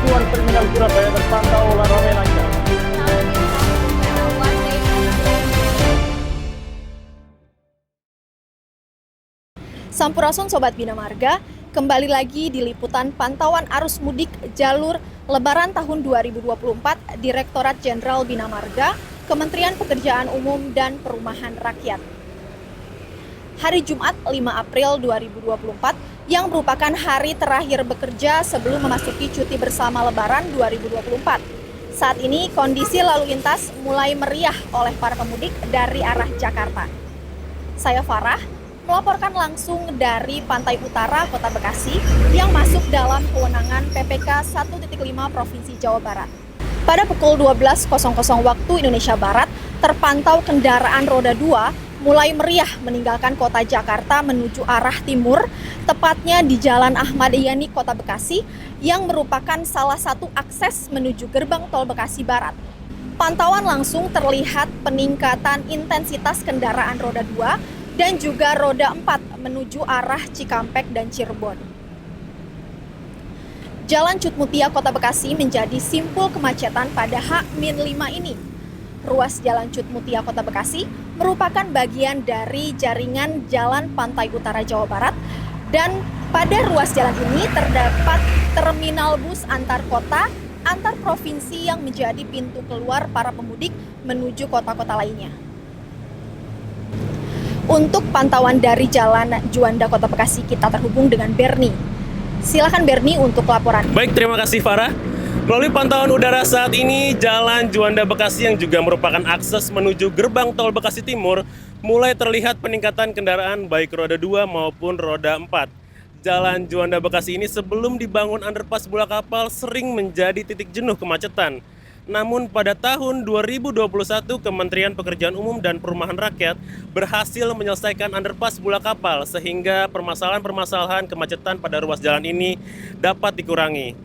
Pelabuhan Terminal Surabaya terpantau ramai lancar. Sampurasun Sobat Bina Marga, kembali lagi di liputan pantauan arus mudik jalur Lebaran tahun 2024 Direktorat Jenderal Bina Marga, Kementerian Pekerjaan Umum dan Perumahan Rakyat. Hari Jumat 5 April 2024 yang merupakan hari terakhir bekerja sebelum memasuki cuti bersama Lebaran 2024. Saat ini kondisi lalu lintas mulai meriah oleh para pemudik dari arah Jakarta. Saya Farah, melaporkan langsung dari Pantai Utara Kota Bekasi yang masuk dalam kewenangan PPK 1.5 Provinsi Jawa Barat. Pada pukul 12.00 waktu Indonesia Barat, terpantau kendaraan roda 2 mulai meriah meninggalkan kota Jakarta menuju arah timur, tepatnya di Jalan Ahmad Yani, Kota Bekasi, yang merupakan salah satu akses menuju gerbang tol Bekasi Barat. Pantauan langsung terlihat peningkatan intensitas kendaraan roda 2 dan juga roda 4 menuju arah Cikampek dan Cirebon. Jalan Cut Mutia Kota Bekasi menjadi simpul kemacetan pada H-5 ini. Ruas Jalan Cut Mutia Kota Bekasi merupakan bagian dari jaringan Jalan Pantai Utara Jawa Barat, dan pada ruas jalan ini terdapat terminal bus antar kota, antar provinsi yang menjadi pintu keluar para pemudik menuju kota-kota lainnya. Untuk pantauan dari Jalan Juanda Kota Bekasi, kita terhubung dengan Bernie. Silakan Bernie untuk laporan. Baik, terima kasih Farah. Melalui pantauan udara saat ini, Jalan Juanda Bekasi yang juga merupakan akses menuju gerbang tol Bekasi Timur mulai terlihat peningkatan kendaraan baik roda 2 maupun roda 4. Jalan Juanda Bekasi ini sebelum dibangun underpass bola kapal sering menjadi titik jenuh kemacetan. Namun pada tahun 2021, Kementerian Pekerjaan Umum dan Perumahan Rakyat berhasil menyelesaikan underpass bola kapal sehingga permasalahan-permasalahan kemacetan pada ruas jalan ini dapat dikurangi.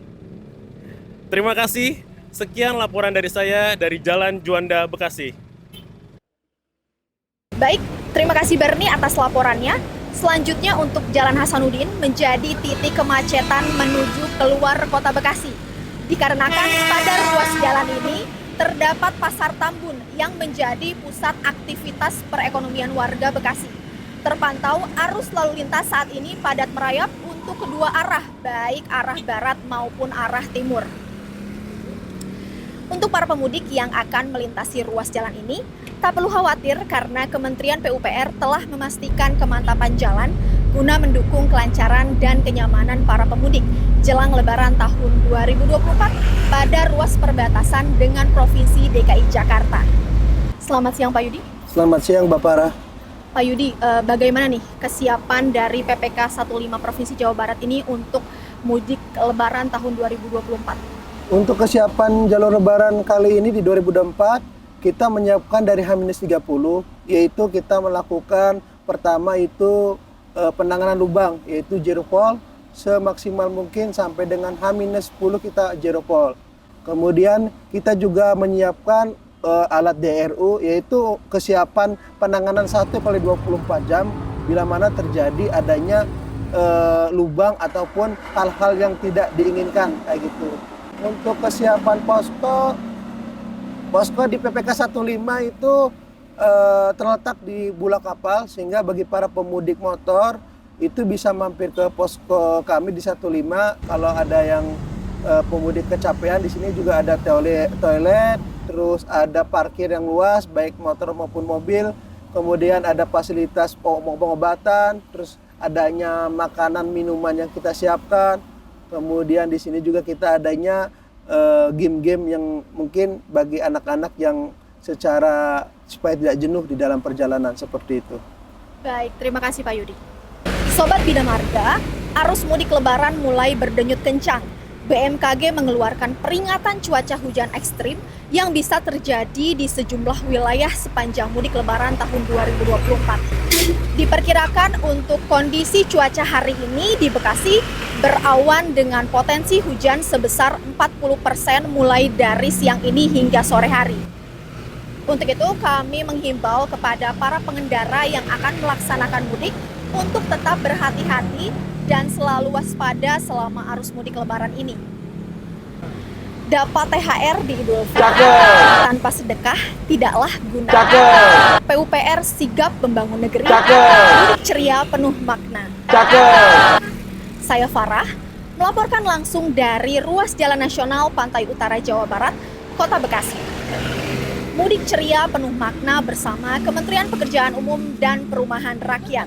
Terima kasih. Sekian laporan dari saya dari Jalan Juanda Bekasi. Baik, terima kasih Bernie atas laporannya. Selanjutnya untuk Jalan Hasanuddin menjadi titik kemacetan menuju keluar Kota Bekasi. Dikarenakan pada ruas jalan ini terdapat Pasar Tambun yang menjadi pusat aktivitas perekonomian warga Bekasi. Terpantau arus lalu lintas saat ini padat merayap untuk kedua arah, baik arah barat maupun arah timur. Untuk para pemudik yang akan melintasi ruas jalan ini, tak perlu khawatir karena Kementerian PUPR telah memastikan kemantapan jalan guna mendukung kelancaran dan kenyamanan para pemudik jelang Lebaran tahun 2024 pada ruas perbatasan dengan Provinsi DKI Jakarta. Selamat siang Pak Yudi. Selamat siang Mbak Farah. Pak Yudi, bagaimana nih kesiapan dari PPK 1.5 Provinsi Jawa Barat ini untuk mudik Lebaran tahun 2024? Untuk kesiapan jalur lebaran kali ini di 2024, kita menyiapkan dari H-30, yaitu kita melakukan pertama itu penanganan lubang, yaitu zero fall, semaksimal mungkin sampai dengan H-10 kita zero fall. Kemudian kita juga menyiapkan alat DRU, yaitu kesiapan penanganan 1 kali 24 jam, bila mana terjadi adanya lubang ataupun hal-hal yang tidak diinginkan, kayak gitu. Untuk kesiapan posko di PPK 15 itu terletak di Bulak Kapal, sehingga bagi para pemudik motor itu bisa mampir ke posko kami di 15. Kalau ada yang pemudik kecapean, di sini juga ada toilet, terus ada parkir yang luas baik motor maupun mobil, kemudian ada fasilitas pengobatan, terus adanya makanan minuman yang kita siapkan. Kemudian di sini juga kita adanya game-game yang mungkin bagi anak-anak yang secara supaya tidak jenuh di dalam perjalanan, seperti itu. Baik, terima kasih Pak Yudi. Sobat Bina Marga, arus mudik Lebaran mulai berdenyut kencang. BMKG mengeluarkan peringatan cuaca hujan ekstrim yang bisa terjadi di sejumlah wilayah sepanjang mudik Lebaran tahun 2024. Diperkirakan untuk kondisi cuaca hari ini di Bekasi berawan dengan potensi hujan sebesar 40% mulai dari siang ini hingga sore hari. Untuk itu kami menghimbau kepada para pengendara yang akan melaksanakan mudik untuk tetap berhati-hati dan selalu waspada selama arus mudik Lebaran ini. dapat THR di Idul Fitri. Cakep. Tanpa sedekah tidaklah guna. Cakep. PUPR sigap membangun negeri. Cakep. Mudik ceria penuh makna. Cakep. Saya Farah, melaporkan langsung dari ruas Jalan Nasional Pantai Utara Jawa Barat, Kota Bekasi. Mudik ceria penuh makna bersama Kementerian Pekerjaan Umum dan Perumahan Rakyat.